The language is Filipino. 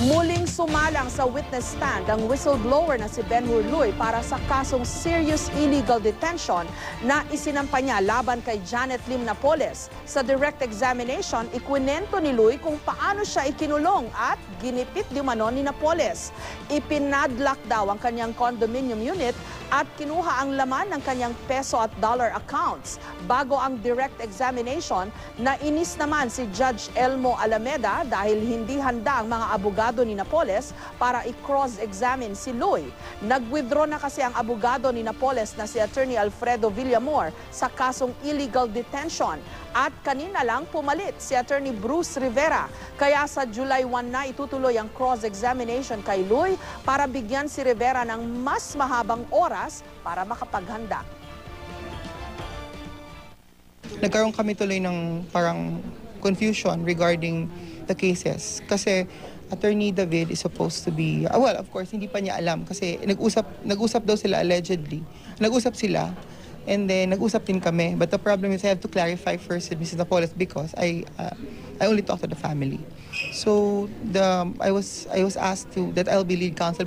Muling sumalang sa witness stand ang whistleblower na si Ben Hurluy para sa kasong serious illegal detention na isinampa niya laban kay Janet Lim Napoles. Sa direct examination, ikwinento ni Luy kung paano siya ikinulong at ginipit di umano ni Napoles. Ipinadlock daw ang kanyang condominium unit at kinuha ang laman ng kanyang peso at dollar accounts. Bago ang direct examination, nainis naman si Judge Elmo Alameda dahil hindi handa ang mga abogado ni Napoles para i-cross-examine si Luy. Nag-withdraw na kasi ang abogado ni Napoles na si Attorney Alfredo Villamor sa kasong illegal detention. At kanina lang pumalit si Attorney Bruce Rivera. Kaya sa July 1 na itutuloy ang cross-examination kay Luy para bigyan si Rivera ng mas mahabang oras para makapaghanda. Nagkaroon kami tuloy ng parang confusion regarding the cases. Kasi Attorney David is supposed to be, well, of course, hindi pa niya alam kasi nag-usap daw sila allegedly. Nag-usap sila and then nag-usap din kami. But the problem is I have to clarify first with Mrs. Napoles because I only talk to the family. So I was asked that I'll be lead counsel.